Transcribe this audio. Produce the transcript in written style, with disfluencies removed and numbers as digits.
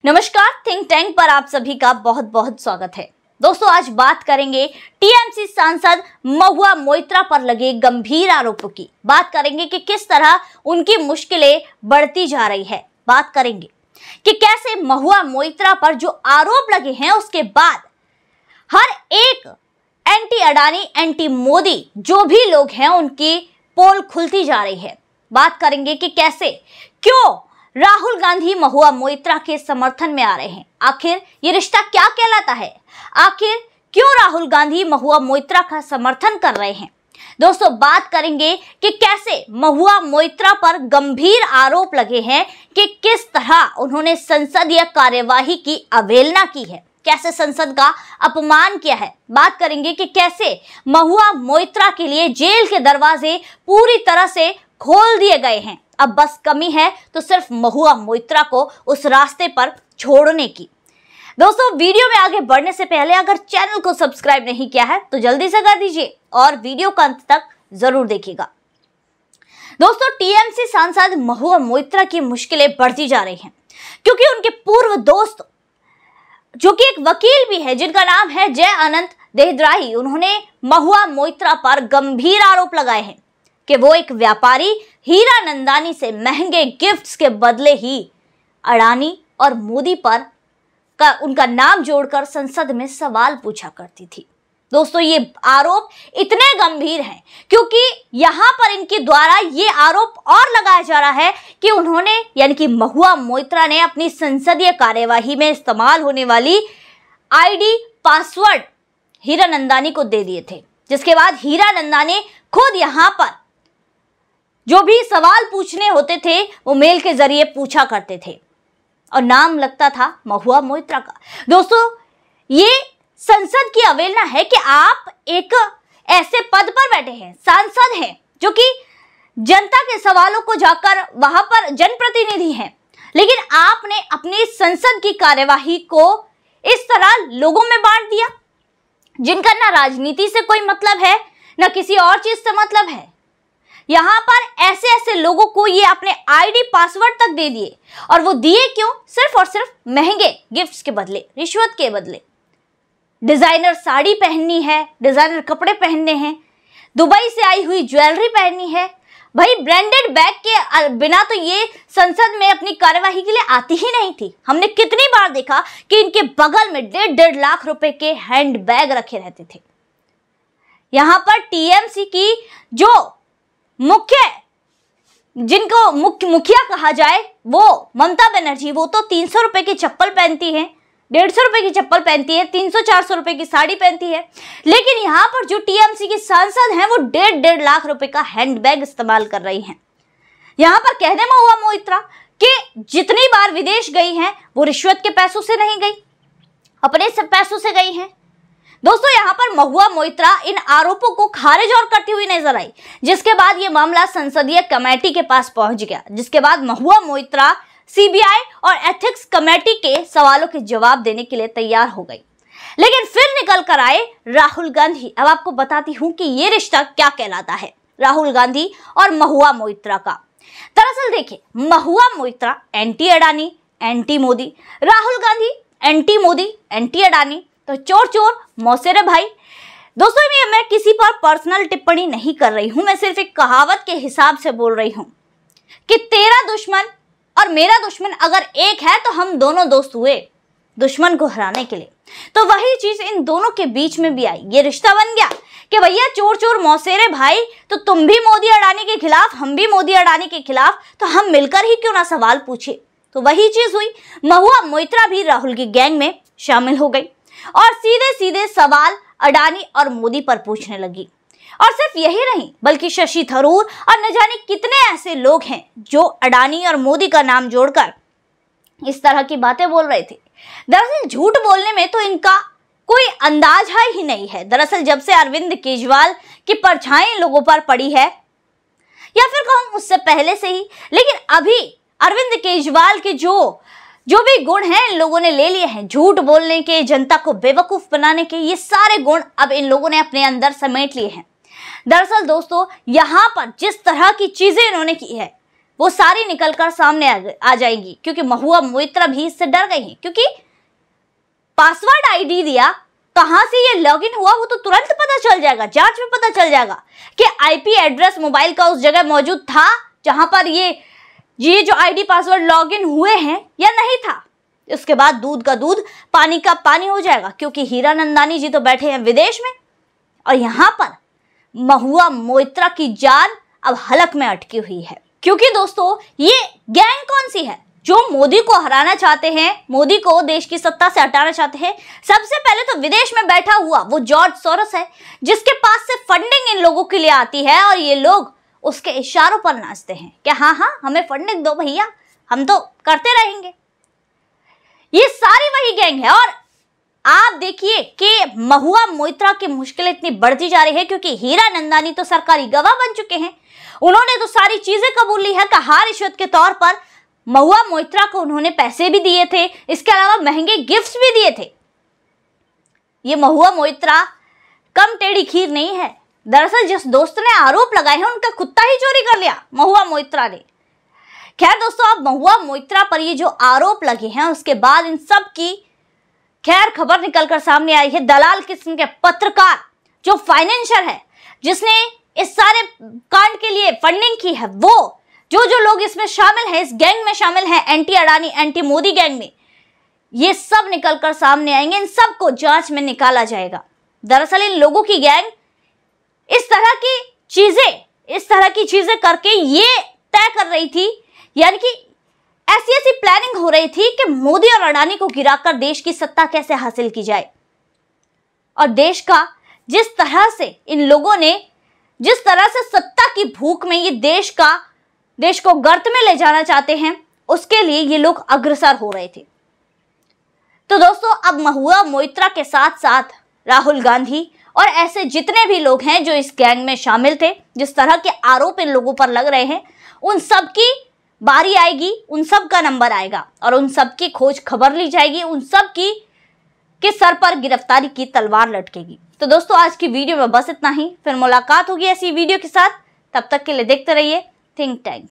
नमस्कार, think tank पर आप सभी का बहुत बहुत स्वागत है। दोस्तों, आज बात करेंगे टीएमसी सांसद महुआ मोइत्रा पर लगे गंभीर आरोपों की। बात करेंगे कि किस तरह उनकी मुश्किलें बढ़ती जा रही है। बात करेंगे कि कैसे महुआ मोइत्रा पर जो आरोप लगे हैं उसके बाद हर एक एंटी अडानी, एंटी मोदी जो भी लोग हैं उनकी पोल खुलती जा रही है। बात करेंगे कि कैसे, क्यों राहुल गांधी महुआ मोइत्रा के समर्थन में आ रहे हैं। आखिर ये रिश्ता क्या कहलाता है? आखिर क्यों राहुल गांधी महुआ मोइत्रा का समर्थन कर रहे हैं? दोस्तों, बात करेंगे कि कैसे महुआ मोइत्रा पर गंभीर आरोप लगे हैं कि किस तरह उन्होंने संसदीय कार्यवाही की अवहेलना की है, कैसे संसद का अपमान किया है। बात करेंगे कि कैसे महुआ मोइत्रा के लिए जेल के दरवाजे पूरी तरह से खोल दिए गए हैं। अब बस कमी है तो सिर्फ महुआ मोइत्रा को उस रास्ते पर छोड़ने की। दोस्तों, वीडियो में आगे बढ़ने से पहले अगर चैनल को सब्सक्राइब नहीं किया है तो जल्दी से कर दीजिए और वीडियो का अंत तक जरूर देखिएगा। दोस्तों, टीएमसी सांसद महुआ मोइत्रा की मुश्किलें बढ़ती जा रही हैं क्योंकि उनके पूर्व दोस्त, जो कि एक वकील भी है जिनका नाम है जय अनंत देहद्राही, उन्होंने महुआ मोइत्रा पर गंभीर आरोप लगाए हैं कि वो एक व्यापारी हीरा नंदानी से महंगे गिफ्ट्स के बदले ही अडानी और मोदी पर उनका नाम जोड़कर संसद में सवाल पूछा करती थी। दोस्तों, ये आरोप इतने गंभीर हैं क्योंकि यहाँ पर इनके द्वारा ये आरोप और लगाया जा रहा है कि उन्होंने, यानी कि महुआ मोइत्रा ने अपनी संसदीय कार्यवाही में इस्तेमाल होने वाली आईडी पासवर्ड हीरा नंदानी को दे दिए थे, जिसके बाद हीरा नंदानी खुद यहाँ पर जो भी सवाल पूछने होते थे वो मेल के जरिए पूछा करते थे और नाम लगता था महुआ मोइत्रा का। दोस्तों, ये संसद की अवहेलना है कि आप एक ऐसे पद पर बैठे हैं, सांसद हैं, जो कि जनता के सवालों को जाकर वहां पर जनप्रतिनिधि हैं, लेकिन आपने अपनी संसद की कार्यवाही को इस तरह लोगों में बांट दिया जिनका ना राजनीति से कोई मतलब है ना किसी और चीज से मतलब है। यहाँ पर ऐसे ऐसे लोगों को ये अपने आईडी पासवर्ड तक दे दिए, और वो दिए क्यों? सिर्फ और सिर्फ महंगे गिफ्ट्स के बदले, रिश्वत के बदले। डिजाइनर साड़ी पहननी है, डिजाइनर कपड़े पहनने हैं, दुबई से आई हुई ज्वेलरी पहननी है। भाई, ब्रांडेड बैग के बिना तो ये संसद में अपनी कार्यवाही के लिए आती ही नहीं थी। हमने कितनी बार देखा कि इनके बगल में 1.5 लाख रुपए के हैंड बैग रखे रहते थे। यहाँ पर टीएमसी की जो जिनको मुखिया कहा जाए, वो ममता बनर्जी, वो तो 300 रुपए की चप्पल पहनती है, 150 रुपए की चप्पल पहनती है, 300-400 रुपए की साड़ी पहनती है। लेकिन यहाँ पर जो टीएमसी की सांसद हैं वो 1.5 लाख रुपए का हैंडबैग इस्तेमाल कर रही हैं। यहाँ पर कहने महुआ मोइत्रा कि जितनी बार विदेश गई हैं वो रिश्वत के पैसों से नहीं गई, अपने सब पैसों से गई हैं। दोस्तों, यहाँ पर महुआ मोइत्रा इन आरोपों को खारिज और करती हुई नजर आई, जिसके बाद ये मामला संसदीय कमेटी के पास पहुंच गया, जिसके बाद महुआ मोइत्रा सीबीआई और एथिक्स कमेटी के सवालों के जवाब देने के लिए तैयार हो गई। लेकिन फिर निकल कर आए राहुल गांधी। अब आपको बताती हूं कि ये रिश्ता क्या कहलाता है राहुल गांधी और महुआ मोइत्रा का। दरअसल देखिए, Mahua Moitra anti Adani, anti Modi, Rahul Gandhi anti Modi, anti Adani, तो चोर चोर मौसेरे भाई। दोस्तों, मैं किसी पर पर्सनल टिप्पणी नहीं कर रही हूं, मैं सिर्फ एक कहावत के हिसाब से बोल रही हूं कि तेरा दुश्मन और मेरा दुश्मन अगर एक है तो हम दोनों दोस्त हुए दुश्मन को हराने के लिए। तो वही चीज इन दोनों के बीच में भी आई। ये रिश्ता बन गया कि भैया चोर चोर मौसेरे भाई, तो तुम भी मोदी अडानी के खिलाफ, हम भी मोदी अडानी के खिलाफ, तो हम मिलकर ही क्यों ना सवाल पूछे। तो वही चीज हुई, महुआ मोइत्रा भी राहुल की गैंग में शामिल हो गई और सीधे सीधे सवाल अडानी और मोदी पर पूछने लगी। और सिर्फ यही नहीं, बल्कि शशि थरूर और न जाने कितने ऐसे लोग हैं जो अडानी और मोदी का नाम जोड़कर इस तरह की बातें बोल रहे थे। दरअसल झूठ बोलने में तो इनका कोई अंदाजा ही नहीं है। दरअसल जब से अरविंद केजरीवाल की परछाई लोगों पर पड़ी है, या फिर कहूं उससे पहले से ही, लेकिन अभी अरविंद केजरीवाल के जो भी गुण हैं इन लोगों ने ले लिए हैं, झूठ बोलने के, जनता को बेवकूफ बनाने के, ये सारे गुण अब इन लोगों ने अपने अंदर समेट लिए हैं। दरअसल दोस्तों, यहाँ पर जिस तरह की चीजें इन्होंने की है, वो सारी निकलकर सामने आ जाएंगी, क्योंकि महुआ मोइत्रा भी इससे डर गई हैं, क्योंकि पासवर्ड आईडी दिया, कहां से ये लॉगिन हुआ वो तो तुरंत पता चल जाएगा, जांच में पता चल जाएगा कि आईपी एड्रेस मोबाइल का उस जगह मौजूद था जहां पर ये जो आईडी पासवर्ड लॉगिन हुए हैं या नहीं था। उसके बाद दूध का दूध पानी का पानी हो जाएगा, क्योंकि हीरानंदानी जी तो बैठे हैं विदेश में और यहां पर महुआ मोइत्रा की जान अब हलक में अटकी हुई है। क्योंकि दोस्तों ये गैंग कौन सी है जो मोदी को हराना चाहते हैं, मोदी को देश की सत्ता से हटाना चाहते हैं। सबसे पहले तो विदेश में बैठा हुआ वो जॉर्ज सोरोस है, जिसके पास से फंडिंग इन लोगों के लिए आती है और ये लोग उसके इशारों पर नाचते हैं कि हाँ हमें फंडिंग दो भैया, हम तो करते रहेंगे। ये सारी वही गैंग है। और आप देखिए कि महुआ मोइत्रा की मुश्किलें इतनी बढ़ती जा रही है क्योंकि हीरानंदानी तो सरकारी गवाह बन चुके हैं। उन्होंने तो सारी चीजें कबूल ली है, कहा रिश्वत के तौर पर महुआ मोइत्रा को उन्होंने पैसे भी दिए थे, इसके अलावा महंगे गिफ्ट्स भी दिए थे। ये महुआ मोइत्रा कम टेढ़ी खीर नहीं है। दरअसल जिस दोस्त ने आरोप लगाए हैं उनका कुत्ता ही चोरी कर लिया महुआ मोइत्रा ने। खैर दोस्तों, अब महुआ मोइत्रा पर ये जो आरोप लगे हैं उसके बाद इन सब की खैर खबर निकलकर सामने आई है। दलाल किस्म के पत्रकार जो फाइनेंशियर है, जिसने इस सारे कांड के लिए फंडिंग की है, वो जो लोग इसमें शामिल हैं, इस गैंग में शामिल हैं, anti Adani anti Modi gang में, ये सब निकलकर सामने आएंगे। इन सब को जांच में निकाला जाएगा। दरअसल इन लोगों की गैंग इस तरह की चीजें करके ये तय कर रही थी, यानी कि ऐसी प्लानिंग हो रही थी कि मोदी और अडानी को गिराकर देश की सत्ता कैसे हासिल की जाए। और देश का जिस तरह से इन लोगों ने जिस तरह से सत्ता की भूख में ये देश को गर्त में ले जाना चाहते हैं, उसके लिए ये लोग अग्रसर हो रहे थे। तो दोस्तों, अब महुआ मोइत्रा के साथ साथ राहुल गांधी और ऐसे जितने भी लोग हैं जो इस गैंग में शामिल थे, जिस तरह के आरोप इन लोगों पर लग रहे हैं, उन सब की बारी आएगी, उन सब का नंबर आएगा और उन सब की खोज खबर ली जाएगी, उन सब के सर पर गिरफ्तारी की तलवार लटकेगी। तो दोस्तों, आज की वीडियो में बस इतना ही। फिर मुलाकात होगी ऐसी वीडियो के साथ। तब तक के लिए देखते रहिए थिंक टैंक।